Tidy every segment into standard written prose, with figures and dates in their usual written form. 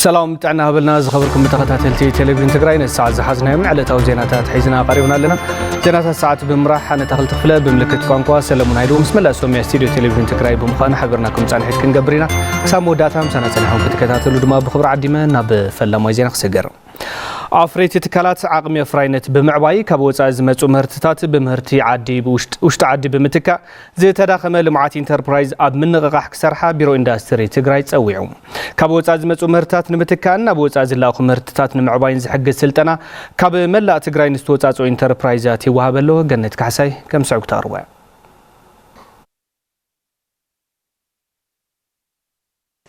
سلام تعنا هبلنا زخبركم متخاتلتي تلفزيون تግራይ ነሳዕ ዝሓዝና ምን ዓለታዊ ዜናታት ሒዝና ቀሪብና ኣለና ዜናታት ሰዓት ብምራሕ ኣነ ተኽል ተኽለ ብምልክት ቋንቋ ሰለሞን ሃይሉ ምስ መላእ ሶምያ ስቱዲዮ ቴሌቪዥን ትግራይ ብምዃን ሓበርናኩም ጻንሒት ክንገብርና ክሳብ መወዳእታ ምሳና ጸኒሖም ክትከታተሉ ድማ ብኽብሪ ዓዲመ ናብ ፈላማይ ዜና ክሰገር አፍሬት ትካላት አቅም የፍራይነት በመዕባይ ከቦጻ ዝመጹ ምህርትታት በምህርቲ ዓዲ ውሽጥ ዓዲ በመትካ ዘተዳኸመ ልማዓት ኢንተርፕራይዝ አብ ምንቅቃሕ ክሰርሓ ቢሮ ኢንዱስትሪ ትግራይ ጸዊዑ ከቦጻ ዝመጹ ምህርትታት ንምትካና ቦጻ ዝላኹ ምህርትታት ንምዕባይን ዝሕግዝ ስልጠና ካብ መላእ ትግራይ ንስተወጻጹ ኢንተርፕራይዛት ይወሃበሎ ገነት ካሕሳይ ከም ሰዑ ተርዋ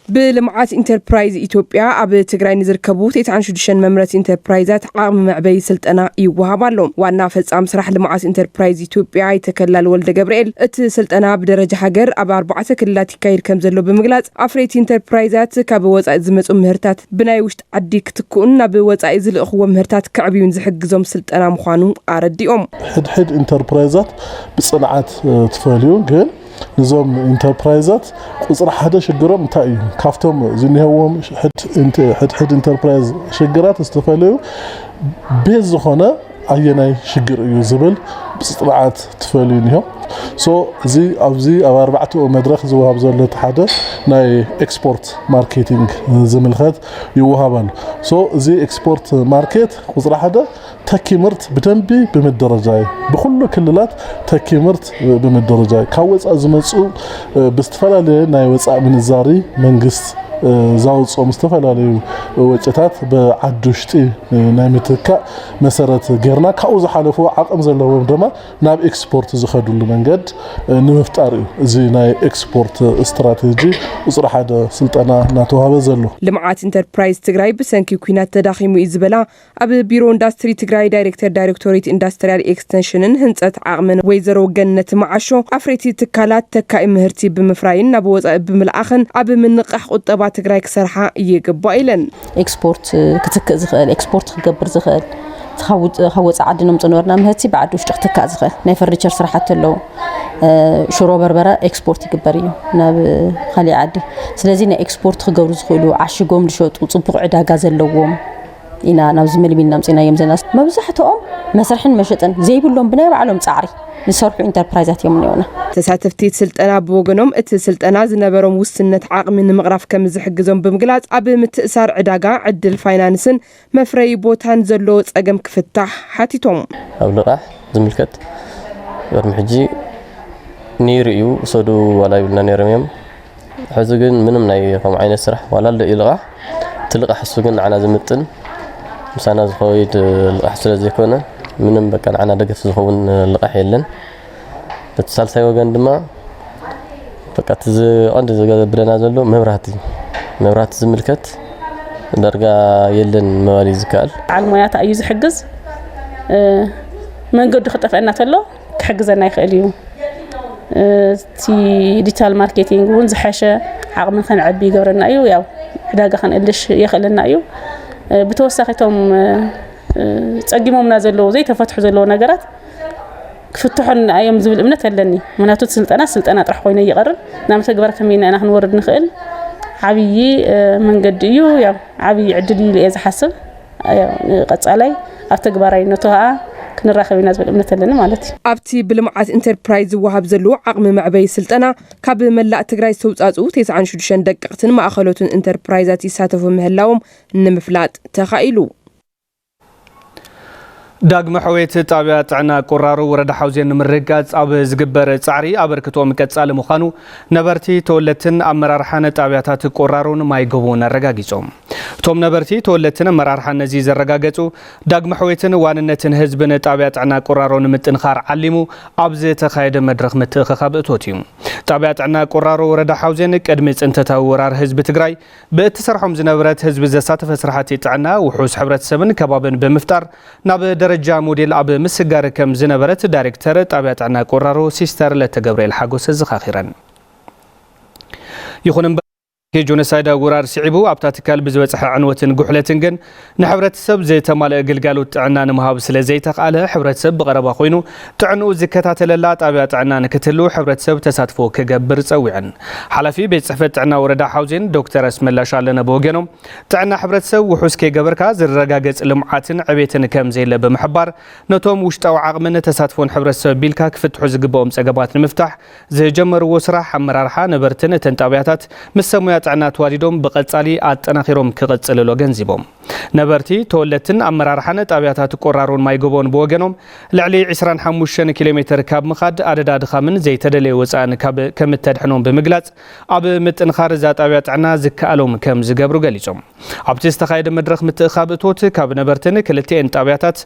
بلمعات انتربرايز إثيوبيا أب تجري نزركبو تيتعنشدشن ممرات انتربرايزات عام معبي سلطنا يوهابالهم وانا فصام صراح لمعات انتربرايز إثيوبيا يتكلل ولد جبريل سلطنا بدرجة حجر أب 4 كلات كاير كم زلو بمغلاط افريت انتربرايزات كبوص ازمص مهرتات بناي وشت عديك تكون بوص ازل اخو مهرتات كعبيون زحجزوم سلطنا مخانو ارديهم حد انتربرايزات بصنعات تفاليو ግን نظام انتربرايزات قصر حدا شجرهم تاعي كافتهم زنيهم حد انتربرايز شجرات استفاليو بيز هنا ايناي شجر يزبل بصطلعات تفالينهم سو زي ابزي 4 مدرخ زوهاب زله حدا ناي اكسبورت ماركتينج زملخات يوهابال سو زي اكسبورت ماركت قصر حدا تكيمرت بدنبي بمدرجاي بكل كللات تكيمرت بمدرجاي كاوص ازمصو بستفلاله ناي وصا منزاري منغست زاوصو مستفلاله وچታት بعدوشتي ناي متكا مسرت غيرنا كاوز حلفو عقم زلوهم دما ناب اكسبورت زخدول መንገድ ንምፍጣር እዚ ናይ ኤክስፖርት ስትራቴጂ ውጽራ ሓደ ስልጠና ናተዋሃበ ዘሎ ልምዓት ኢንተርፕራይዝ ትግራይ በሰንኪ ኩናት ተዳኺሙ ይዝበላ ኣብ ቢሮ ኢንዱስትሪ ትግራይ ዳይሬክቶሬት ኢንዱስትሪያል ኤክስቴንሽንን ህንጸት ዓቕምን ወይዘሮ ገነት ማዓሾ አፍሬት ትካላት ተካይ ምህርቲ ብምፍራይን ናብ ወጻኢ ብምልኣኽን ኣብ ምንቅሕ ቁጠባ ትግራይ ክሰርሓ ይግባ ኢለን ኤክስፖርት ክትክእ ዝኽእል ኤክስፖርት ክገብር ዝኽእል خوص عدنم صنورنا مهتي بعد وش تختكا زخه ناي فرنيتشر سرحت له شرو بربره اكسبورت يغبريو ناب خلي عدي سلازي نا اكسبورت خغبر زخلو عشغوم لشوط صبق عداغا زلووم إنا ناوز ملبينا مصينا يمزناس مبزحتهم مسرحن مشطن زي بلهم بناي بعلم صعري نسرحو انتربرايزات يمنيونا تساتفتي سلطنا بوغنوم سلطنا زنبرهم وسنت عقم مقراف كم زحجزهم بمغلاص اب متأسار عداغا عدل فاينانسن مفري بوتان زلو صقم كفتح حاتيتهم ابلقح زملكت يرم حجي نيريو صدو ولا يبلنا نيرميم حزغن منم ناي كم عين السرح ولا الالغاح تلقى حسوغن على زمتن مسانا زخويد الأحسن زيكونا منهم بكان عنا دقة زخون لقاح يلن بتسالسي وجن دما بقى عند بدنا زلو مبرات زملكت درجة يلن موالي زكال على الميات أيز حجز من قد خطف أن تلو كحجزنا يخليهم تي ديجيتال ماركتينج ونزحشة عقم خن عبي جورنا أيو ياو حداقة خن إلش يخلنا أيو بتوسختهم تصقيمهم نازلوا زي تفتحوا زلو نجارات كفتحوا أيام زبل أمنة تلني مناتو سلطنا طرح خوينا يقرر نعم تقبر كمينا نحن ورد نخيل عبي من قديو يا عبي عدلي لي إذا حسب قص علي أتقبرين نتوها كنراخي ناس بالأمنة تلنا مالتي أبتي بلمعات انتربرايز وهاب زلو عقم معبي سلطنا كاب ملاء تجري سوتاتو تيسعن شدشن دققتن ما أخلوتن انتربرايزات يساتفوا مهلاهم نمفلات تخايلو داغ محويت طابعه عنا قرارو ورد حوزين مرقاص اب زغبر صعري ابركتو مقصال مخانو نبرتي تولتن امرار حنه طابعات قرارون مايغبون رغاغيصوم توم نبرتي تولتن امرار حنه زي زرغاغصو داغ محويتن واننتن حزبن طابعه عنا قرارون متنخار علمو ابز تخايده مدرخ متخخبتوتيم طابعه عنا قرارو ورد حوزين قدمي صنتتا ورار حزب تግራይ بتسرحم زنبرت حزب زساتف سرحاتي طعنا وحوس حبرت سبن كبابن بمفتار ناب درجة موديل أب مسجار كم زنبرت دايركتور طابعة عنا قرارو سيستر لتجبريل حاجوس الزخاخيرا يخونن جونسايد غورار سعيبو ابتاتكال بزبصح عنوتن غحلتن نحبرتسب زي تمال غلغالوت عنا نمهاب سلا زي تقاله حبرتسب بقربا خوينو تعنو زكتاتللا طابيات عنا نكتلو حبرتسب تساتفو كغبر صويعن حلفي بيت صحفت عنا وردا حوزين دكتور اسملاش علنا بوغنو تعنا حبرتسب وحوس كغبركا زرغاغص لمعاتن عبيتن كم زي لبمحبار نتوم وشتاو عقمن تساتفون حبرتسب بيلكا كفتحو زغبوم صغبات المفتاح زي جمرو سراح امرارحا نبرتن تنطابياتات مسمويات عنا تواليدوم بقصالي اطناخيروم كقصللو ገንዚቦም ነበርቲ ተወለትን አመራርሓነ ጣብያታት ቆራሮን ማይጎቦን በወገኖም ለዕሊ 25 ኪሎ ሜትር ካብ ምኻድ አደዳድ ኻምን ዘይተደለየ ወፃን ካብ ከምተድሕኖም በመግላጽ አብ ምጥንኻር ዛጣብያት ዓና ዝካአሎም ከም ዝገብሩ ገሊጾም ኣብቲ ዝተኻየደ መድረኽ ምትእኻብ እቶት ካብ ነበርትን ክልቴን ጣብያታት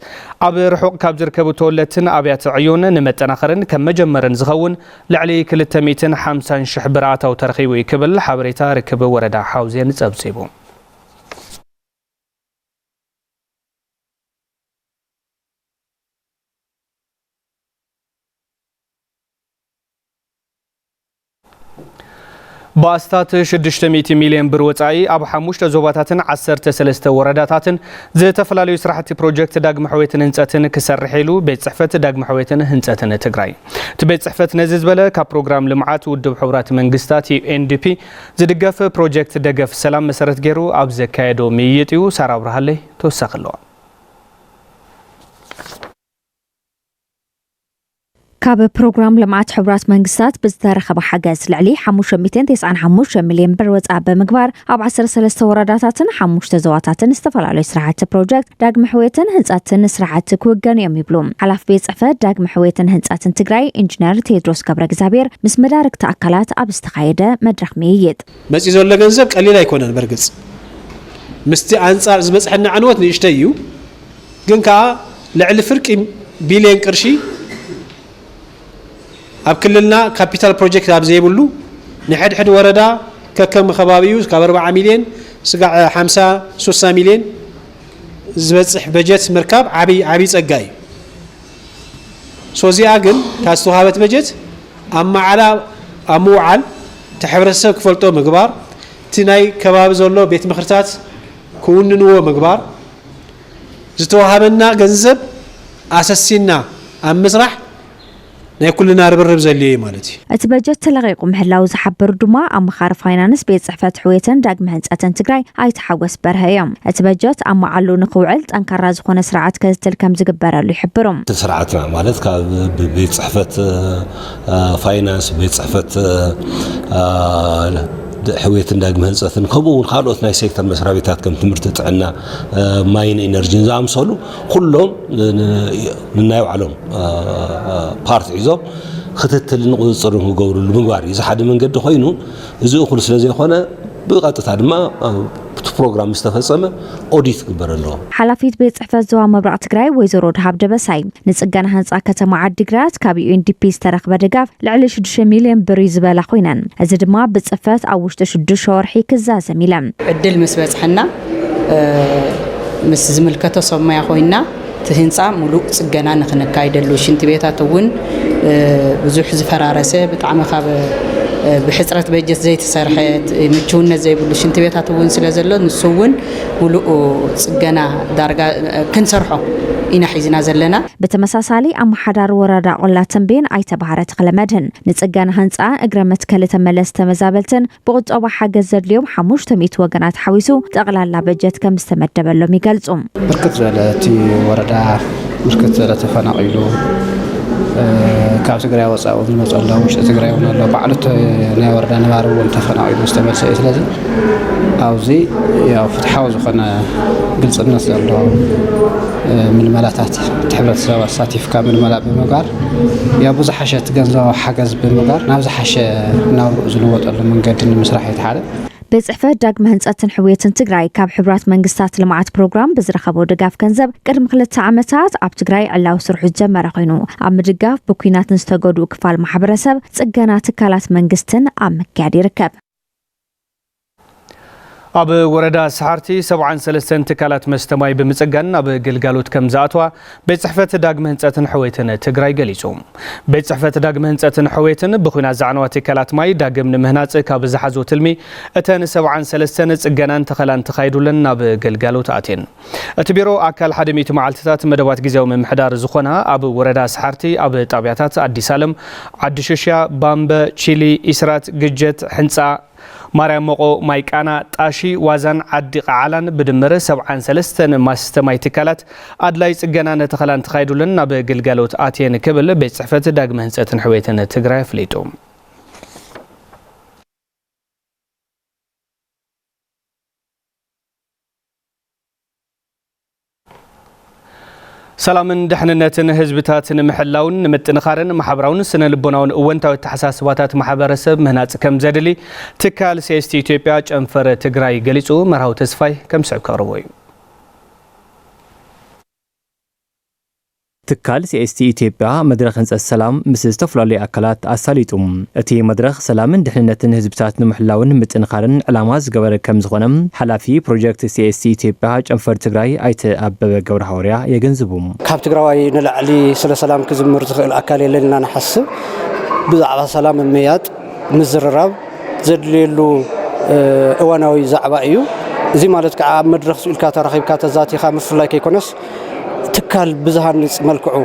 አብ ርሑቕ ካብ ዝርከቡ ተወለትን አብያት ዕዮን ንመጠናኸርን ከም መጀመርን ዝኸውን ለዕሊ 250 ሺህ ብር ኣታው ተረኺቡ ይክብል ሓበሬታ ርክብ ወረዳ ሓውዜን ጸብጺቡ ባስታት 600 ሚሊዮን ብር ወጻኢ ኣብ 5 ዞባታትን 13 ወረዳታትን ዝተፈላልዩ ስራሕቲ ፕሮጀክት ዳግመ ሕወትን ህንጸትን ክሰርሕሉ ቤት ጽሕፈት ዳግመ ሕወትን ህንጸትን ትግራይ ቤት ጽሕፈት ነዚ ዝበለ ካብ ፕሮግራም ልምዓት ውድብ ሕብራት መንግስታት UNDP ዝድገፍ ፕሮጀክት ደገፍ ሰላም መሰረት ገይሩ ኣብ ዘካየዶ ምይይጥዩ ሳራ ብርሃለይ ተወሳኺለዋ ካብ ፕሮግራም ልምዓት ሕብራት መንግስታት ብዝተረኸበ ሓገዝ ልዕሊ 595 ሚሊዮን ብር ወጻኢ ብምግባር ኣብ 13 ወረዳታትን 5 ዞባታትን ዝተፈላለዩ ስራሕቲ ፕሮጀክት ዳግመ ሕወትን ህንጸትን ስራሕቲ ክወገኑ እዮም ይብሉ ሓላፊ ቤት ጽሕፈት ዳግመ ሕወትን ህንጸትን ትግራይ ኢንጂነር ቴድሮስ ገብረእግዚአብሔር ምስ መዳርክቲ ኣካላት ኣብ ዝተኻየደ መድረኽ ምይይጥ መጽ ዘሎ ገንዘብ ቀሊል ኣይኮነን በርግጽ ምስቲ አንጻር ዝመጽሐና ዓንወት ንእሽተይ እዩ ግን ከዓ ልዕሊ ፍርቂ ቢልዮን ቅርሺ ኣብ ክልልና ካፒታል ፕሮጀክት ኣብ ዘይብሉ ንሕድሕድ ወረዳ ከከም ከባቢዩ ካብ 40 ሚሊዮን ስጋዕ 50 ሚሊዮን ዝበጽሕ በጀት ምርካብ ዓቢ ጸጋይ ሶዚያ ግን ታስተዋሃበት በጀት ኣማዓላ ኣሙዓል ተሕብረተሰብ ክፈልጦ ምግባር ትናይ ከባቢ ዘሎ ቤት ምኽርታት ክውንንዎ ምግባር ዝተዋሃበና ገንዘብ ኣሰሲና ኣብ ምስራሕ ናይ ኩልና ርብርብ ዘልየ ማለት እዩ እቲ በጀት ተለቂቁ ምህላው ዝሓብር ድማ ኣመኻሪ ፋይናንስ ቤት ጽሕፈት ሕወትን ዳግመ ህንጸትን ትግራይ ኣይተሓወስ በርሀ እዮም እቲ በጀት ኣማዓሉ ንኽውዕል ጠንካራ ዝኾነ ስርዓት ክትትል ከም ዝግበረሉ ይሕብሮም ስርዓትና ማለት ካብ ቤት ጽሕፈት ፋይናንስ ቤት ጽሕፈት ሕወትን ዳግመ ህንጸትን ከምኡውን ካልኦት ናይ ሴክተር መስራቤታት ከም ትምህርቲ ጥዕና ማይን ኢነርጂን ዝኣምሰሉ ኩሎም ንናይ ባዕሎም ፓርቲ ሒዞም ክትትልን ቁፅርን ክገብሩሉ ምግባር እዩ ሓደ መንገዲ ኮይኑ እዚ እኹል ስለ ዘይኾነ ብቐጥታ ድማ ፕሮግራም ዝተፈጸመ ኦዲት ግበረሎ ሓላፊት ቤት ጽሕፈት ዞባ ምብራቕ ትግራይ ወይዘሮ ድሃብ ደበሳይ ንጽገና ህንጻ ከተማ ዓዲግራት ካብ UNDP ዝተረኽበ ድጋፍ ልዕሊ 6 ሚሊዮን ብር ዝበላ ኮይነን እዚ ድማ ብጽሕፈት ኣብ ውሽጢ 6 ወርሒ ክዛዘም ኢለን ዕድል ምስ በጽሕና ምስ ዝምልከቶ ሰማያ ኮይና ህንጻ ሙሉእ ጽገና ንኽነካይደሉ ሽንቲ ቤታት እውን ብዙሕ ዝፈራረሰ ብጣዕሚ ካብ بحسرة بجت زيت سرحت متشون زي بلو شنت بيتها تون سلا زلو نسوون ولو صقنا درجة كنسرحو إنا حيزنا زلنا بتمساسالي أم حدار وردا قلا تنبين أي تبهرت قلمدهن نتسجن هنسا أجرمت كلة ملست مزابلتن بقد أبا حاجة زر اليوم حموش تميت وجنات حويسو تغلى اللعبجت كم استمد بلو ميقالزوم مركز زالتي وردا مركز زالت فناقيلو كاب تجري وصاء ومصلى وش تجري ولا بعلت نا وردا نبارو وانتفناقيلو مستمر سيسلازي أو زي يا فتحوا زخنا قلص الناس الله من الملاتات تحبلت سوا ساتيف كامل ملاب بمقار يا بوز حشة جنزا حجز بمقار نابز حشة ناو زلوات الله من قد المسرحية حالة ቤት ጽሕፈት ዳግመ ህንጸትን ሕወትን ትግራይ ካብ ሕብራት መንግስታት ልምዓት ፕሮግራም ብዝረኸቦ ድጋፍ ገንዘብ ቅድሚ 2 ዓመታት ኣብ ትግራይ ዕላው ስርሑ ጀመረ ኮይኑ ኣብ ምድጋፍ ብኩናት ዝተጎድኡ ክፋል ማሕበረሰብ ጽገና ትካላት መንግስትን ኣብ ምክያድ ይርከብ أب وردا سحرتي 73 تكالات مستماي بمصقان أب قلقالوت كم زاتوا بيت صحفة داق مهنصاتن حويتن تግራይ ገሊጾም بيت صحفة داق مهنصاتن حويتن بخونا زعنوا تكالات ماي داق من مهناص ካብ زحزو تلمي اتن 73 ጽገናን ተኸላን ተኻይዱልን أب قلقالوت آتين اتبيرو أكل حدميت معلتات مدوات غزاو ممحدار زخونا أب وردا سحرتي أب طابياتات أديس علم عدششيا بامب تشيلي إسرات قجت حنصا ماريام مقو مايكانا تاشي وازن عدق علان بدمر 73 ماستماي تكالات أدلاي ጽገና ነተኸላን ተኻይዱልን ናብ ግልጋሎት ኣትየን ክብል ቤት ጽሕፈት ዳግመ ህንጸትን ሕወይትን ትግራይ ኣፍሊጦም سلامن دحننتن ህዝብታትን محلاውን ምጥንኻርን ማሕበራውን ስነ ልቦናውን እወንታዊ ተሓሳስባታት ማሕበረሰብ ምህናጽ ከም ዘድሊ ትካል ሲኤስቲ ኢትዮጵያ ጨንፈር ትግራይ ገሊጹ መርሃው ተስፋይ ከም ሰው ቀርቦይ ትካል ሲኤስቲ ኢትዮጵያ መድረኽ ህንጸት ሰላም ምስ ዝተፈላለዩ ኣካላት ኣሳሊጡም እቲ መድረኽ ሰላምን ድሕንነትን ህዝብታት ንምሕላውን ምጥንኻርን ዕላማ ዝገበረ ከም ዝኾነም ሓላፊ ፕሮጀክት ሲኤስቲ ኢትዮጵያ ጨንፈር ትግራይ ኣይተ ኣበበ ገብረሃዋርያ የገንዝቡም ካብ ትግራዋይ ንላዕሊ ስለ ሰላም ክዝምር ዝኽእል ኣካል የለና ንሓስብ ብዛዕባ ሰላም ምያጥ ምዝርራብ ዘድልየሉ እዋናዊ ዛዕባ እዩ እዚ ማለት ከዓ መድረኽ ስኡልካ ተራኺብካ ተዛቲኻ ምፍላይ ከይኮነስ ትካል ብዝሃንጽ መልክዑ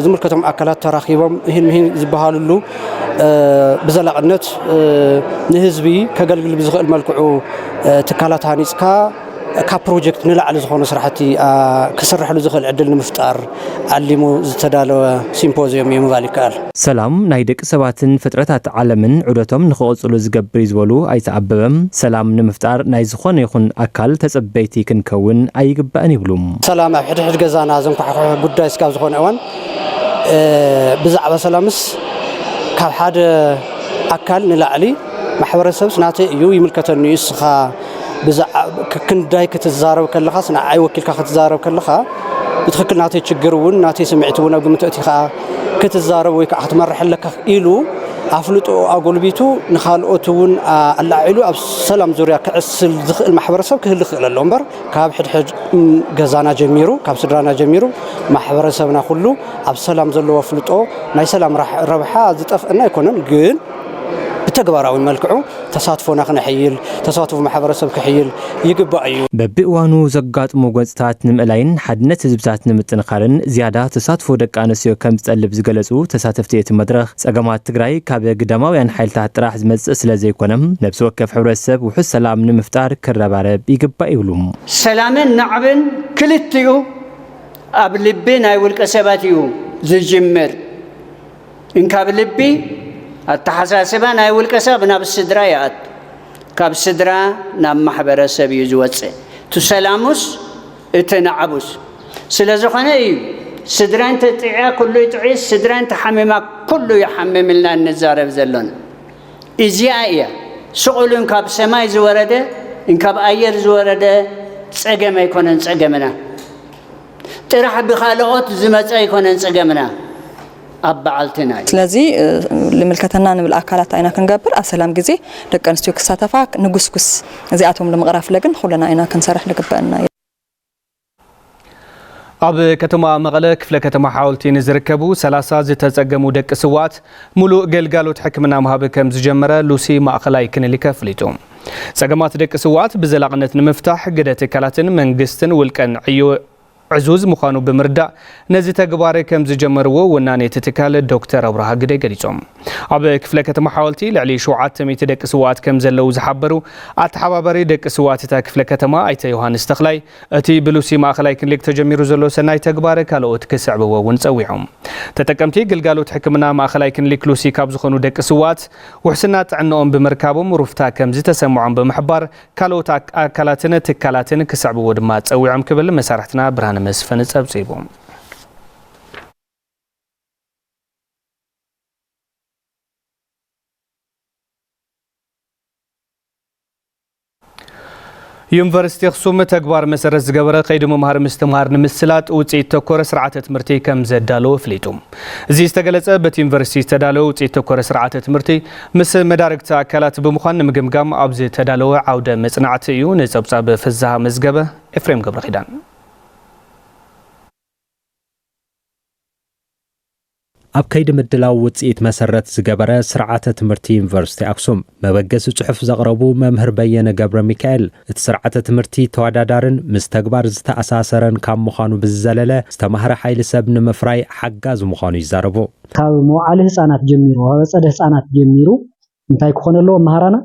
ዝምልከቶም ኣካላት ተራኺቦም ይህን ዝበሃሉሉ ብዘላቅነት ንህዝቢ ከገልግል ብዝኽእል መልክዑ ትካላት ሃኒጽካ ካብ ፕሮጀክት ንላዕሊ ዝኾነ ስራሕቲ ክስርሕሉ ዝኽእል ዕድል ንምፍጣር ዓሊሙ ዝተዳለወ ሲምፖዚየም እዩ ምባል ይከኣል ሰላም ናይ ደቂ ሰባትን ፍጥረታት ዓለምን ዑደቶም ንኽቕጽሉ ዝገብር ዝበሉ ኣይተኣበበም ሰላም ንምፍጣር ናይ ዝኾነ ይኹን ኣካል ተጸበይቲ ክንከውን ኣይግባእን ይብሉም ሰላም ኣብ ሕድሕድ ገዛና ዘንኳሕኳሕ ጉዳይ እስካብ ዝኾነ እዋን ብዛዕባ ሰላምስ ካብ ሓደ ኣካል ንላዕሊ ማሕበረሰብ ናተይ እዩ ይምልከተኒ እዩ እስኻ كنداي كتزارب كلها سنا أي وكيل كتزارب كلها بتخكل ناتي تشجرون ناتي سمعتون أو قمتأتي خا كتزارب ويك أحتمر حلك إلو عفلت أقول بيتو نخال أوتون اللعيلو أب سلام زوريا كأسل المحبرسة كهل خل اللمبر كاب حد جزانا جميرو كاب سدرانا جميرو محبرسة بناخلو أب سلام زلوا وفلتو ناي سلام راح ربحها زتف أنا يكونن جن تجبراوي ملكعو تساطفونا خنحيل تساطف محبرسب كحيل يقبا أيو ببئوانو زقات موغوزتات نملاين حدنت زبزات نمتنخارن زيادة تساطفو دك آنسيو كم تسألب زغلسو تساطفتيت مدرخ ساقامات تقراي كابي قداماويان حيلتات راح زمز سلازي كونم نبس وكف حبرسب وحس سلام نمفتار كربارب يقبا يولوم سلامن نعبن كلتيو أبلبين هايولك أساباتيو زجمر إن كابلبي التحساسبان هاي والكسب ناب السدرا يات كاب السدرا ناب محبرسب يزوتسه تسلاموس اتنعبوس سلازخنا سدرا انت تعيا كله يتعيس سدرا انت حميما كله يحمم لنا النزارب زلون ازياء سؤالون كاب سماء زورده ان كاب اير زورده صقم يكونن صقمنا طرح بخالقات زمص يكونن صقمنا أبعلتنا. لذي لملكتنا نبل أكلات أينا كنجبر أسلام جزي لكن استيوك ساتفاك نجسكس زي أتوم لمغرف لكن خلنا أينا كنسرح لقبنا. أب كتما مغلا كفلا كتما حاولتي نزركبو سلاسة زتزقمو دك سوات ملو قلقالو تحكمنا مهابكم زجمرة لوسي ما أخلاي كن اللي كفليتهم سقمات دك سوات بزلاقنة نمفتاح قدت كالاتن منقستن والكن عيو عزوز مخانو بمردع نزي تقباري كم زجمرو وناني تتكال الدكتور أبرها قدي قريتهم عبا كفلا كتما حاولتي لعلي شوعات تميت دك سوات كم زلو زحبرو اتحبابري دك سوات تا كفلا كتما ايتا يوهان استخلاي اتي بلوسي ما اخلاي كن ليك تجميرو زلو سناي تقباري كالو تكسعبو ونسويهم تتكمتي قلقالو تحكمنا ما اخلاي كن ليك لوسي كابزخونو دك سوات وحسنات عنهم بمركابهم ورفتا كم زي تسمعهم بمحبار كالو اكالاتن تكالاتن كسعبو ودما تسويهم كبل مسارحتنا برهان مسفنت أبزيبهم ዩኒቨርሲቲ አክሱም ተግባር መሰረት ዝገበረ ከይድ መምሃር ምስትምሃር ንምስላጥ ውጽኢት ተኮረ ስርዓተ ትምህርቲ ከም ዘዳለው ፍሊጡ እዚ ዝተገለጸ በት ዩኒቨርሲቲ ተዳለው ውጽኢት ተኮረ ስርዓተ ትምህርቲ ምስ መዳርግቲ አካላት ብምዃን ንምግምጋም ኣብዚ ተዳለው ዓውደ መጽናዕቲ እዩ ንጸብጻብ ፍዛሃ መዝገበ ኤፍሬም ገብረኺዳን ኣብ ከይዲ ምድላው ውጽኢት መሰረት ዝገበረ ስርዓተ ትምህርቲ ዩኒቨርሲቲ አክሱም መበገሲ ጽሑፍ ዘቕረቡ መምህር በየነ ገብረ ሚካኤል እቲ ስርዓተ ትምህርቲ ተወዳዳርን ምስ ተግባር ዝተኣሳሰረን ካብ ምዃኑ ብዝዘለለ ዝተማህረ ሓይሊ ሰብ ንምፍራይ ሓጋዝ ምዃኑ ይዛረቡ ካብ መዋዕለ ህፃናት ጀሚሩ ወጸደ ህፃናት ጀሚሩ እንታይ ክኾነ ኣለዎ መሃራና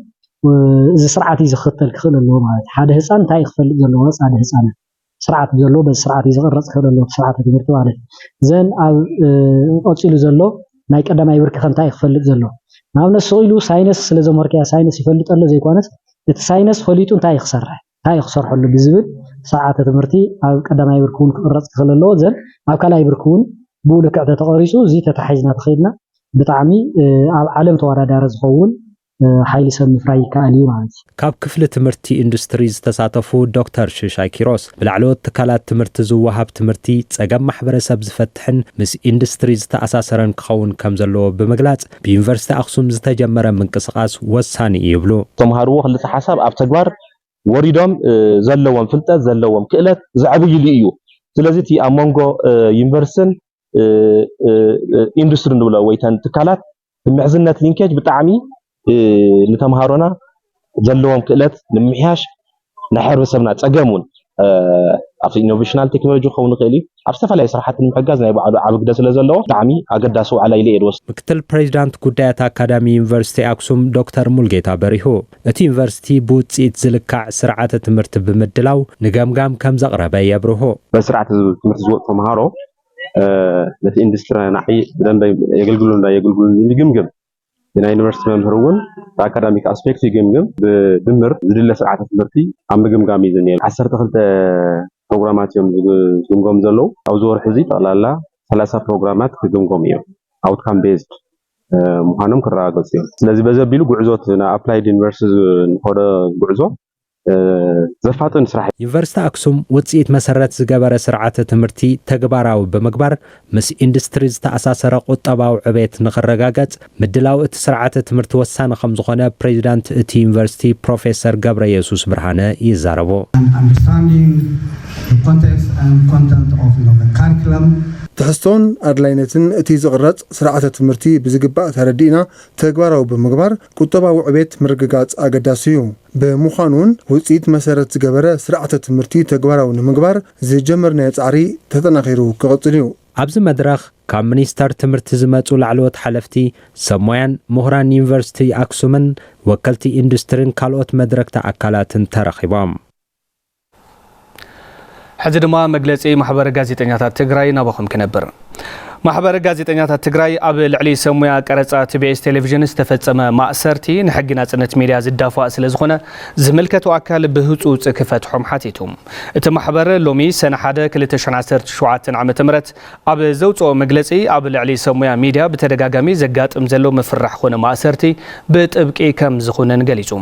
እዚ ስርዓት ይዝኽተል ክኽእል ኣለዎ ማለት ሓደ ህፃን እንታይ ክፈልጥ ዘለዎ ወጻደ ህፃናት ስርዓት ዘሎ በስርዓት ይዝቀረጽ ከለሎ ስርዓት ትምህርቲ ማለት ዘን ኣብ ኦጽሉ ዘሎ ናይ ቀዳማይ ብርኪ ከንታይ ይፈልጥ ዘሎ ናብነ ሰኢሉ ሳይንስ ስለዘመርኪያ ሳይንስ ይፈልጥ ኣሎ ዘይኮነስ እቲ ሳይንስ ፈሊጡ እንታይ ይኽሰርሐሉ ብዝብል ስርዓት ትምህርቲ ኣብ ቀዳማይ ብርኪ እውን ክቅረጽ ከለሎ ዘን ኣብ ካልኣይ ብርኪ እውን ብኡልክዕ ተተቀሪጹ እዚ ተታሒዝና ተኸይድና ብጣዕሚ ኣብ ዓለም ተወዳዳሪ ዝኸውን ሓይሊ ሰብ ምፍራይ ካሊ ማለት ካብ ክፍሊ ትምህርቲ ኢንዱስትሪ ዝተሳተፉ ዶክተር ሽሻይ ኪሮስ ብላዕለዎት ትካላት ትምህርቲ ዝወሃብ ትምህርቲ ጸገም ማሕበረሰብ ዝፈትሕን ምስ ኢንዱስትሪ ዝተኣሳሰረን ክኸውን ከም ዘለዎ ብምግላጽ ብዩኒቨርሲቲ አክሱም ዝተጀመረ ምንቅስቃስ ወሳኒ ይብሉ ተማሃርዎ ክልተ ሓሳብ ኣብ ተግባር ወሪዶም ዘለዎም ፍልጠት ዘለዎም ክእለት ዝዓብይሉ እዩ ስለዚ እቲ ኣብ መንጎ ዩኒቨርሲቲን ኢንዱስትሪ ንብሎ ወይተን ትካላት ምሕዝነት ሊንኬጅ ብጣዕሚ ንተማሃሮና ዘለዎም ክእለት ንምሕያሽ ንሕብረተሰብና ጸገሙን ኣብ ኢኖቬሽናል ቴክኖሎጂ ክኸውን ይኽእል ኣብ ዝተፈላለዩ ስራሕቲ ንምሕጋዝ ናይ ባዕሉ ዓቢ ግደ ስለዘለዎ ብጣዕሚ ኣገዳሲ ዋዕላ ኢለ የድወስ ምክትል ፕሬዚዳንት ጉዳያት አካዳሚ ዩኒቨርሲቲ አክሱም ዶክተር ሙልጌታ በሪሁ እቲ ዩኒቨርሲቲ ብውጽኢት ዝልካዕ ስርዓተ ትምህርቲ ብምድላው ንገምጋም ከም ዘቕረበ የብርሆ በስርዓተ ትምህርቲ ዝወጡ ተማሃሮ ነቲ ኢንዱስትሪ ናሒ በደንብ የገልግሉና ይግምግም ናይ ዩኒቨርሲቲ መምህሩን በአካዳሚክ አስፔክት ይገምግም በድምር ዝድለ ስርዓተ ትምህርቲ ኣብ ምግምጋም ይዝን 12 ፕሮግራማት እዮም ዝግምገም ዘለው ኣብ ዝወርሕ እዚ ጠቅላላ 30 ፕሮግራማት ክግምገም እዮም አውትካም ቤዝድ ምዃኖም ክረጋገጽ እዮም ስለዚ በዘቢሉ ጉዕዞት ና አፕላይድ ዩኒቨርሲቲ ንኾደ ጉዕዞ ዘፋጥን ስራሕ ዩኒቨርሲቲ አክሱም ውጽኢት መሰረት ዝገበረ ስርዓተ ትምህርቲ ተግባራዊ ብምግባር ምስ ኢንዱስትሪ ዝተኣሳሰረ ቁጠባዊ ዕቤት ንኽረጋገጽ ምድላው እቲ ስርዓተ ትምህርቲ ወሳኒ ከም ዝኾነ ፕሬዚዳንት እቲ ዩኒቨርሲቲ ፕሮፌሰር ገብረ ኢየሱስ ብርሃነ ይዛረቡ تحسون أدلاينتن أتي زغرات سرعة تمرتي بزجباء تردينا تجبارو بمجبر كتبا وعبيت مرجعات أجداسيو بمخانون وزيد مسيرة جبرة سرعة تمرتي تجبارو نمجبر زي جمر نيت عري تتناخيرو كغطليو عبز مدرخ كم منيستر تمرت زمات والعلوات حلفتي سمويان مهران يونيفرسيتي أكسومن وكالتي إندسترين كالوت مدرك تأكلات ترخيبام حزي دما مجلسي محبر ጋዜጠኛታት ትግራይ ናበኹም ከነበር ማሕበር ጋዜጠኛታት ትግራይ ኣብ ልዕሊ ሰሙያ ቀረጻ ቲቢኤስ ቴሌቪዥን ዝተፈጸመ ማእሰርቲ ንሕጊ ናጽነት ሚድያ ዝዳፋእ ስለ ዝኾነ ዝምልከቱ ኣካል ብህጹጽ ክፈትሖም ሓቲቶም እቲ ማሕበር ሎሚ ሰነ 1 2017 ዓ.ም ኣብ ዘውጽኦ መግለጺ ኣብ ልዕሊ ሰሙያ ሚድያ ብተደጋጋሚ ዘጋጥም ዘሎ መፍራሕ ኾነ ማእሰርቲ ብጥብቂ ከም ዝኾነን ገሊጹ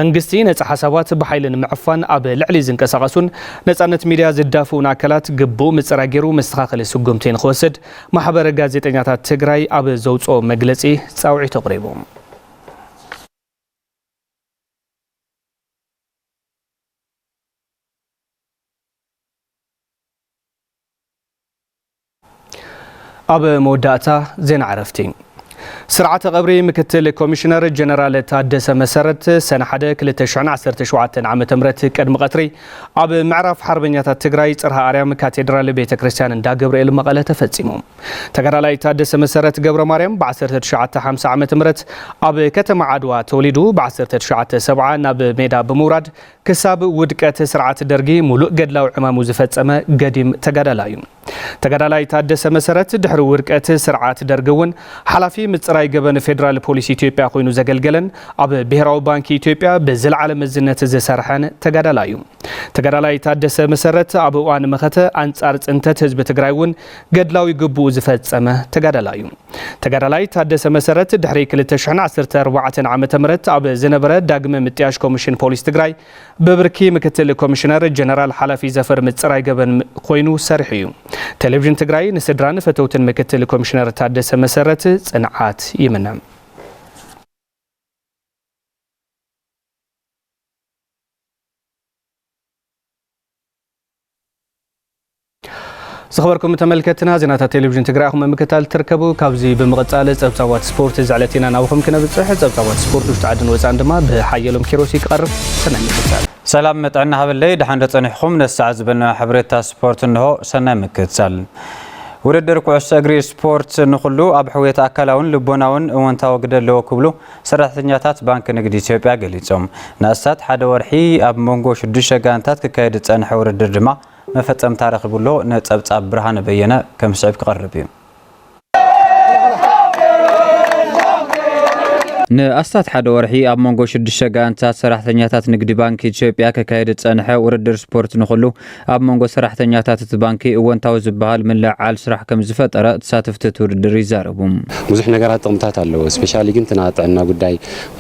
መንግስቲ ነጻ ሓሳባት ብሓይሊ ንምዕፋን ኣብ ልዕሊ ዝንቀሳቐሱን ነጻነት ሚድያ ዝዳፍኡን ኣካላት ግቡእ ምጽራገሩ መስተኻኸሊ ስጉምቲ ንኽወስድ ማሕበር ጋዜጠኛታት ትግራይ ኣብ ዘውጽኦ መግለጺ ጻውዒት ኣቕሪቦም ኣብ መወዳእታ ዜና ዓረፍቲ سرعة قبري مكتل كوميشنر جنرال تادس مسرت سنة 2017 عام تمرت قدم قطري اب معرف حربنيات تግራይ ጽርሃ አርያም ካቴድራል ቤተክርስቲያን እንዳ ገብርኤል መቀለ ተፈጽሞም ተጋዳላይ ታደሰ መሰረት ገብረ ማርያም በ1950 ዓመተ ምህረት ኣብ ከተማ ዓድዋ ተወሊዱ በ1970 ናብ ሜዳ በመውራድ ክሳብ ውድቀት ስርዓት ደርጊ ሙሉእ ገድላው ዕማሙ ዝፈጸመ ገዲም ተጋዳላዩ ተጋዳላይ ታደሰ መሰረት ድሕሪ ውድቀት ስርዓት ደርግውን ሓላፊ ምጽራይ ገበን ፌደራል ፖሊስ ኢትዮጵያ ኮይኑ ዘገልገለን ኣብ ብሔራዊ ባንኪ ኢትዮጵያ ብዝለዓለ መዝነት ዝሰርሐን ተጋዳላይ እዩ። ተጋዳላይ ታደሰ መሰረት ኣብ እዋን መኸተ አንጻር ጽንተት ህዝቢ ትግራይ እውን ገድላዊ ግቡእ ዝፈጸመ ተጋዳላይ እዩ። ተጋዳላይ ታደሰ መሰረት ድሕሪ 2014 ዓመተ ምህረት ኣብ ዝነበረ ዳግመ ምጥያሽ ኮሚሽን ፖሊስ ትግራይ በብርኪ ምክትል ኮሚሽነር ጀነራል ሓላፊ ዘፈር ምጽራይ ገበን ኮይኑ ሰርሕ እዩ። ቴሌቪዥን ትግራይ ንስድራን ፈተውትን ምክትል ኮሚሽነር ታደሰ መሰረት ጽንዓት ይምነም። ዝخبركم ተመልከትና ዜናታት ቴሌቪዥን ትግራይ አኹም ምክታል ትርከቡ ካብዚ ብምቕጻል ጸብጻባት ስፖርት ዝዕለቲና ናውኹም ክነብጽሕ ጸብጻባት ስፖርት ውሽጥ ዓድን ወጻን ድማ ብሓየሎም ኪሮስ ይቀርብ ሰናይ ምክታል ሰላም መጥዕና ሃበለይ ድሓን ጸኒሕኩም ነሳዕ ዝበልና ሕብሬታ ስፖርት እንሆ ሰናይ ምክታል ውድድር ኩዕሶ እግሪ ስፖርት ንኹሉ ኣብ ሕውየት ኣካላውን ልቦናውን እወንታዊ ግደ ኣለዎ ክብሉ ሰራሕተኛታት ባንክ ንግዲ ኢትዮጵያ ገሊጾም ንኣስታት ሓደ ወርሒ ኣብ መንጎ 6 ጋንታት ክካየድ ጸንሐ ውድድር ድማ መፈጸም ታሪኽ ብሎ ነጸብጻብ ብርሃነ በየነ ከም ስዕብ ክቐርብ እዩ ንኣስታት ሓደ ወርሒ ኣብ መንጎ 6 ጋንታት ሰራሕተኛታት ንግዲ ባንክ ኢትዮጵያ ክካየድ ጸንሐ ውድድር ስፖርት ንኹሉ ኣብ መንጎ ሰራሕተኛታት እቲ ባንኪ እወንታዊ ዝበሃል ምልዓል ስራሕ ከም ዝፈጠረ ተሳተፍቲ ውድድር ይዛረቡ ብዙሕ ነገራት ጥቕምታት ኣለዎ ስፔሻሊ ግን ጥዕና ጉዳይ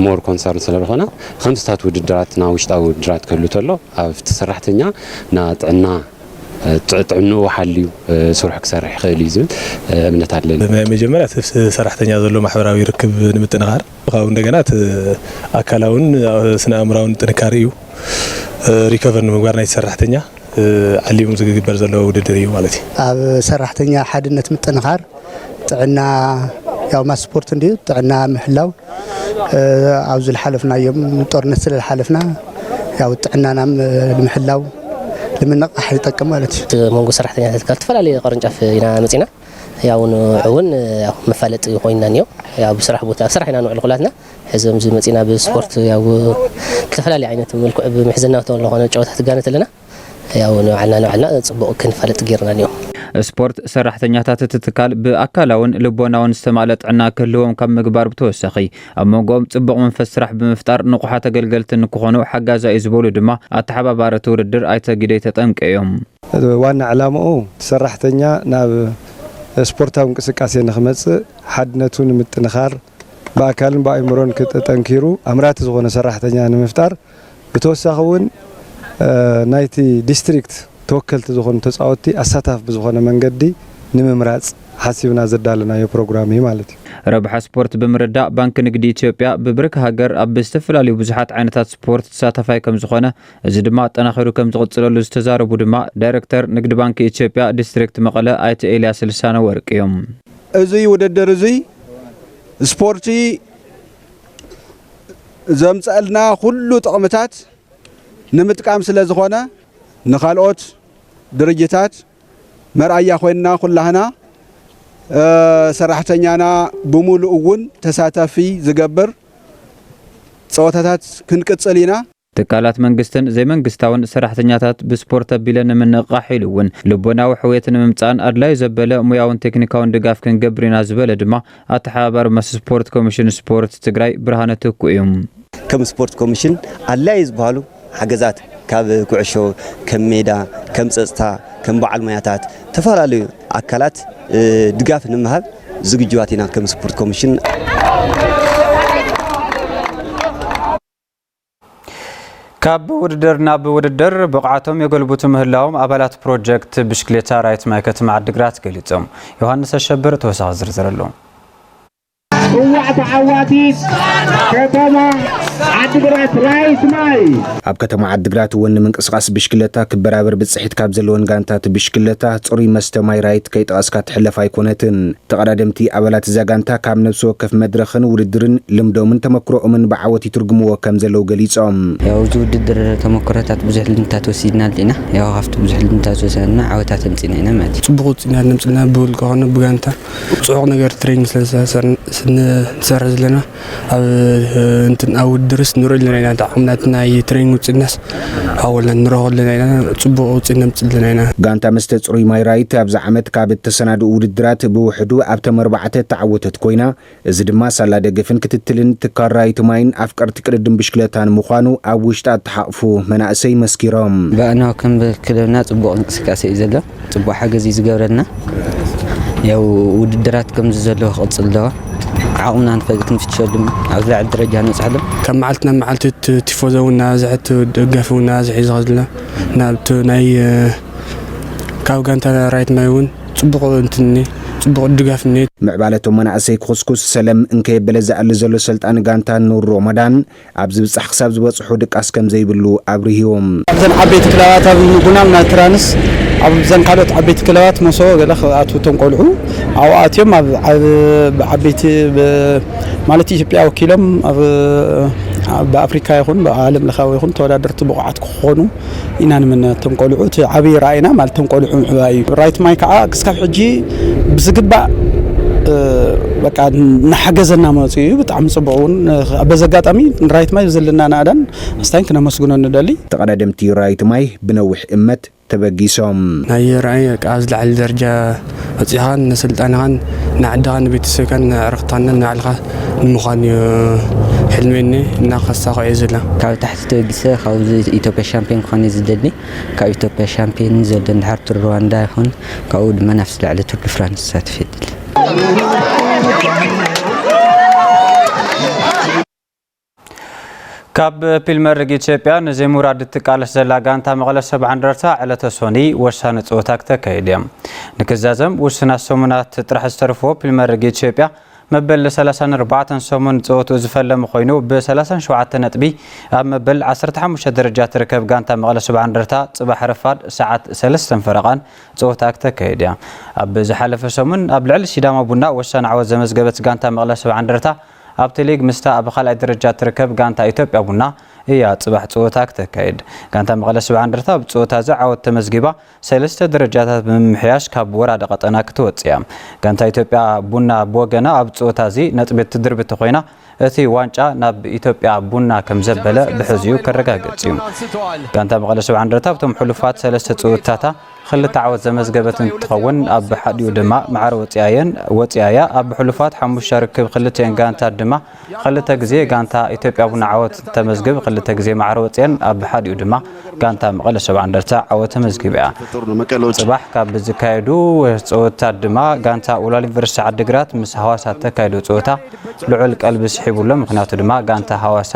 ሞር ኮንሰርን ስለዝኾነ ከምስታት ውድድራትና ውሽጣዊ ውድድራት ክህሉ ተሎ ኣብቲ ሰራሕተኛ ና ጥዕና ጥዕኑ ሓልዩ ስራሕ ክሰርሕ ይኽእል እዩ ዝብል እምነት ኣለኒ መጀመርያ ሰራሕተኛ ዘሎ ማሕበራዊ ርክብ ንምጥንኻር ካብኡ እንደገና ኣካላውን ስነ አእምሮውን ጥንካሬ እዩ ሪከቨር ንምግባር ናይ ሰራሕተኛ ዓሊሙ ዝግበር ዘሎ ውድድር እዩ ማለት እዩ ኣብ ሰራሕተኛ ሓድነት ምጥንኻር ጥዕና ያው ማስፖርት እንዲሁ ጥዕና ምሕላው ኣብ ዝልሓለፍናዮም ጦርነት ስለልሓለፍና ያው ጥዕናናም ንምሕላው ለምንቀሕ ይጠቅም ማለት እዩ መንጎ ሰራሕተኛታት ጋር ተፈላለየ ቅርንጫፍ ኢና መጽና ያው እውን ያው መፋለጥ ኮይና ነው ያው በስራሕ ቦታ ስራሕና ነው ዕልቁላትና ሕዘም መጽና በስፖርት ያው ተፈላለየ ዓይነት መልክዕ በመሕዘናው ተለኾነ ጨዋታ ተጋነተለና ያው ነዓልና ጽቡቕ ክንፋለጥ ጌርና ነው ስፖርት ሰራሕተኛታት ትትካል ብኣካላውን ልቦናውን ዝተማለጥ ጥዕና ክህልዎም ካብ ምግባር ብተወሳኺ ኣብ መንጎኦም ጽቡቕ መንፈስ ስራሕ ብምፍጣር ንቑሓት ተገልገልቲ ንክኾኑ ሓጋዛ እዩ ዝበሉ ድማ ኣተሓባባሪ ውድድር ኣይተጊደይ ተጠንቀዮም ዋና ዕላማኡ ሰራሕተኛ ናብ ስፖርታዊ እንቅስቃሴ ንኽመጽእ ሓድነቱን ምጥንኻር ብኣካልን ብኣእምሮን ክጠንኪሩ ኣምራቲ ዝኾነ ሰራሕተኛ ንምፍጣር ብተወሳኺ እውን ናይቲ ዲስትሪክት ተወከልቲ ዝኾኑ ተጻወቲ ኣሳታፍ ብዝኾነ መንገዲ ንምምራጽ ሓሲብና ዘዳለናዮ ፕሮግራም እዩ ማለት እዩ ረብሓ ስፖርት ብምርዳእ ባንክ ንግዲ ኢትዮጵያ ብብርክ ሃገር ኣብ ዝተፈላለዩ ብዙሓት ዓይነታት ስፖርት ተሳታፋይ ከም ዝኾነ እዚ ድማ ኣጠናኺሩ ከም ዝቕጽለሉ ዝተዛረቡ ድማ ዳይሬክተር ንግዲ ባንክ ኢትዮጵያ ዲስትሪክት መቐለ ኣይተ ኤልያስ ልሳነ ወርቂ እዮም እዚ ውድድር እዚ ስፖርቲ ዘምጽአልና ኩሉ ጥቕምታት ንምጥቃም ስለ ዝኾነ ንኻልኦት ድርጅታት መርአያ ኮይንና ኩላህና ሰራሕተኛና ብሙሉእ እውን ተሳታፊ ዝገብር ጸወታታት ክንቅጽል ኢና ትካላት መንግስትን ዘይመንግስታውን ሰራሕተኛታት ብስፖርት ኣቢለን ንምንቕቃሕ ኢሉ እውን ልቦናዊ ሕውየትን ንምምጻን ኣድላይ ዘበለ ሙያውን ቴክኒካውን ድጋፍ ክንገብር ኢና ዝበለ ድማ ኣተሓባባሪ ስፖርት ኮሚሽን ስፖርት ትግራይ ብርሃነ ትኩ እዩ ከም ስፖርት ኮሚሽን ኣድላይ ዝበሃሉ ሓገዛት ካብ ኩዕሾ ከም ሜዳ ከም ጸጽታ ከም በዓል ሞያታት ተፈላለዩ ኣካላት ድጋፍ ንምሃብ ዝግጁዋት ኢና ከም ስፖርት ኮሚሽን ካብ ውድድር ናብ ውድድር ብቕዓቶም የገልብቱ ምህላዎም ኣባላት ፕሮጀክት ብሽክሌታ ራይት ማይ ከተማ ዓዲግራት ገሊጾም ዮሐንስ አሸብር ተወሳኺ ዝርዝር ኣሎ ጽዋዕ ተዓዋቲት ከተማ ዓዲግራት ራይት ማይ ኣብ ከተማ ዓዲግራት እውን ንምንቅስቃስ ብሽክሌታ ክበራበር ብጽሒት ካብ ዘለዎን ጋንታት ብሽክሌታ ጽሩይ መስተ ማይ ራይት ከይጠቐስካ ትሕለፍ ኣይኮነትን ተቐዳደምቲ ኣባላት እዛ ጋንታ ካብ ነፍሲ ወከፍ መድረኽን ውድድርን ልምዶምን ተመክሮኦምን ብዓወት ይትርጉምዎ ከም ዘለው ገሊጾም ያው እዚ ውድድር ተመክሮታት ብዙሕ ልምድታት ወሲድና ኣለና ያው ካብቲ ብዙሕ ልምድታት ወሲድና ዓወታት ኣምፂና ኢና ማለት እዩ ጽቡቕ ውፅኢት ንምፅና ብውልቀ ኾነ ብጋንታ ጽዑቕ ነገር ትሬኒንግ ስለዝሰርሕ ዘለና ኣብ ውድድር ድረስ ንሪኦ ኣለና ኢና ተዓምናትና የትሬኒንግ ውፅኢትናስ ሓወልና ንረኽቦ ኣለና ኢና ፅቡቕ ውፅኢት ነምፅእ ኣለና ኢና ጋንታ መስተ ፅሩይ ማይ ራይት ኣብዚ ዓመት ካብ እተሰናድኡ ውድድራት ብውሕዱ ኣብቶም 4 ተዓወተት ኮይና እዚ ድማ ሳላ ደገፍን ክትትልን ትካል ራይት ማይን ኣፍቀርቲ ቅድድም ብሽክለታን ምዃኑ ኣብ ውሽጣ ተሓቕፉ መናእሰይ መስኪሮም በኣና ከም ክለብና ፅቡቕ እንቅስቃሴ እዩ ዘሎ ፅቡቕ ሓገዝ እዩ ዝገብረልና ያው ውድድራት ከምዚ ዘሎ ክቕፅል ኣለዎ ዓቕምና ክንፍትሸሉም ኣብ ላዕሊ ደረጃ ንበፅሐሎም ካብ መዓልትና መዓልቲ ቲፎዞ ውና ዝሕት ደጋፊ ውና ዝሒዞ ዘለና ናብቲ ናይ ካብ ጋንታ ራይት ማይ እውን ፅቡቕ እንትኒ ፅቡቕ ድጋፍ እኒሄ ምዕባለቶም መናእሰይ ክኩስኩስ ሰለም እንከየበለ ዝኣሊ ዘሎ ሰልጣን ጋንታ ኑር ሮመዳን ኣብ ዝብፃሕ ክሳብ ዝበፅሑ ድቃስ ከም ዘይብሉ ኣብርሂቦም እዘን ዓበይቲ ክለባት ኣብ ጉናምና ትራንስ ኣብ ዘን ካልኦት ዓበይቲ ክለባት መሶ ገለ ኣትውቶም ቆልዑ ኣብኣትዮም ኣብ ዓበይቲ ማለት ኢትዮጵያ ወኪሎም ኣብ በአፍሪካ ይኹን በዓለም ለኻዊ ይኹን ተወዳደርቲ ብቑዓት ክኾኑ ኢና ንመነቶም ቆልዑ እቲ ዓብይ ራእይና ማለቶም ቆልዑ ምዕባይ እዩ ራይት ማይ ከዓ ክስካብ ሕጂ ብዝግባእ በቃ ንሓገዘና መፅኡ እዩ ብጣዕሚ ፅቡቕ እውን በዚ ኣጋጣሚ ራይት ማይ ዘለና ናኣዳን ኣስታይን ክነመስግኖ ንደሊ ተቐዳደምቲ ራይት ማይ ብነዊሕ እመት ተበጊሶም ናይ ራእይ ቃ ዝለዓለ ደረጃ በፂኻን ንስልጣንኻን ንዓድኻን ንቤተሰብካን ንዕርኽታን ንባዕልኻ ንምዃን እዩ ሕልሜኒ እናኸሳኺ እየ ዘላ ካብ ታሕቲ ተበጊሰ ካብዚ ኢትዮጵያ ሻምፒዮን ክኾን እዩ ዝደሊ ካብ ኢትዮጵያ ሻምፒዮን ዘሎ እንድሕር ቱር ሩዋንዳ ይኹን ካብኡ ድማ ናብቲ ዝለዓለ ቱር ዲ ፍራንስ ዝሳተፍ የድሊ ካብ ፕሪምየር ሊግ ኢትዮጵያ ንዘይሙራድ ትቃለስ ዘላ ጋንታ መቐለ 70 እንደርታ ዕለተ ሶኒ ወሳኒ ፀወታ ክተካይድ እያ ንክዛዘም ውስናት ሰሙናት ጥራሕ ዝተረፍዎ ፕሪምየር ሊግ ኢትዮጵያ መበል 34 ሰሙን ፀወቱ ዝፈለመ ኮይኑ ብ37 ነጥቢ ኣብ መበል 15 ደረጃ ትርከብ ጋንታ መቐለ 70 እንደርታ ጽባሕ ረፋድ ሰዓት 3 ፈረቓን ፀወታ ክተካይድ እያ ኣብ ዝሓለፈ ሰሙን ኣብ ልዕሊ ሲዳማ ቡና ወሳኒ ዓወት ዘመዝገበት ጋንታ መቐለ 70 እንደርታ ኣብቲ ሊግ ምስታ ኣብ ካልኣይ ደረጃ ትርከብ ጋንታ ኢትዮጵያ ቡና እያ ጽባሕ ፀወታ ክተካይድ ጋንታ መቐለ 70 እንደርታ ብፀወታ ዓወት ተመዝጊባ 3 ደረጃታት ብምምሕያሽ ካብ ወራዳ ቀጠና ክትወጽእ እያ ጋንታ ኢትዮጵያ ቡና ብወገና ኣብ ፀወታ እዚ ነጥቢ ትድርብቲ ኮይና እቲ ዋንጫ ናብ ኢትዮጵያ ቡና ከም ዘበለ ብሕዝኡ ከረጋግጽ እዩ ጋንታ መቐለ 70 እንደርታ ብቶም ሕሉፋት 3 ፀወታታ ክልተ ዓወት ዘመዝገበት እንትኸውን ኣብ ሓዲኡ ድማ ማዕረ ወጽያያ ኣብ ሕሉፋት 5 ርክብ ክልተን ጋንታ ድማ ክልተ ግዜ ጋንታ ኢትዮጵያ ቡና ዓወት ተመዝግብ ክልተ ግዜ ማዕረ ወጽያን ኣብ ሓዲኡ ድማ ጋንታ መቐለ 70 እንደርታ ዓወት ተመዝጊብያ ጽባሕ ካብ ዝካየዱ ፀወታ ድማ ጋንታ ኡላል ዩኒቨርሲቲ ዓዲግራት ምስ ሐዋሳ ተካይዱ ፀወታ ልዑል ቀልቢ ስሒቡሎ ምክንያቱ ድማ ጋንታ ሐዋሳ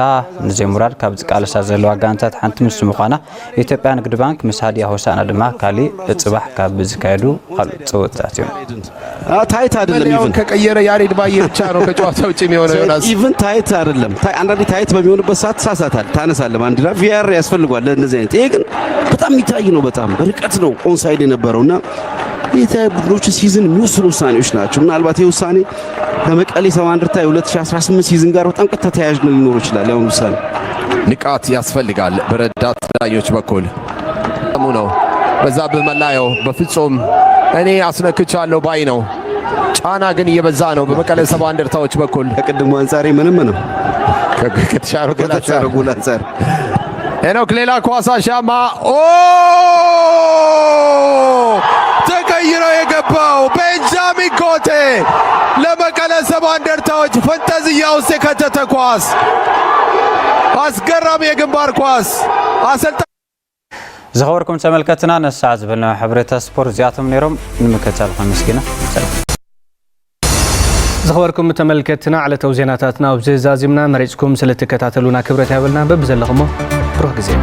ንዘይሙራድ ካብ ዝቃለሳ ዘለዋ ጋንታት ሓንቲ ምስ ምዃና ኢትዮጵያ ንግዲ ባንክ ምስ ሃዲያ ሆሳዕና ድማ ካሊ ጽባሕ ካብ ዝካየዱ ካልኦት ፀወታታት እዮም ታይት አይደለም ኢቭን ከቀየረ ያሬድ ባየ ብቻ ነው ከጨዋታው ውጪ የሚሆነው ዮናስ ኢቭን ታይት አይደለም አንዳንዴ ታይት በሚሆንበት ሰዓት ሳሳታል ታነሳለህ ባንዲራ ቪአር ያስፈልጋል ለእንደዚህ አይነት ይሄ ግን በጣም የሚታይ ነው በጣም ርቀት ነው ኦንሳይድ የነበረውና የታይ ቡድኖች ሲዝን የሚወስኑ ውሳኔዎች ናቸው ምናልባት ይሄ ውሳኔ ከመቀሌ 70 እንደርታ 2018 ሲዝን ጋር በጣም ቀጥታ ተያያዥነት ሊኖር ይችላል ያው ውሳኔ ንቃት ያስፈልጋል በረዳት ዳኞች በኩል ነው በዛብህ መላየው በፍጹም እኔ አስነክቻለሁ ባይ ነው ጫና ግን እየበዛ ነው በመቀለ 70 እንደርታዎች በኩል ከቅድሙ አንጻሪ ምንም ነው ከተሻሩ ጉል አንጻር ሄኖክ ሌላ ኳስ አሻማ ተቀይሮ የገባው ቤንጃሚን ኮቴ ለመቀለ 70 እንደርታዎች ፈንጠዝያ ውስጥ የከተተ ኳስ አስገራሚ የግንባር ኳስ አሰልጣኝ زخبركم تملكتنا نسعى زبلنا حبريتا سبورت زياتهم نيروم نمكتال خمسكينا زخبركم تملكتنا على توزيناتنا وبزازمنا مريجكم سلتكتاتلونا كبرت يابلنا ببزلغمو روح جزيلا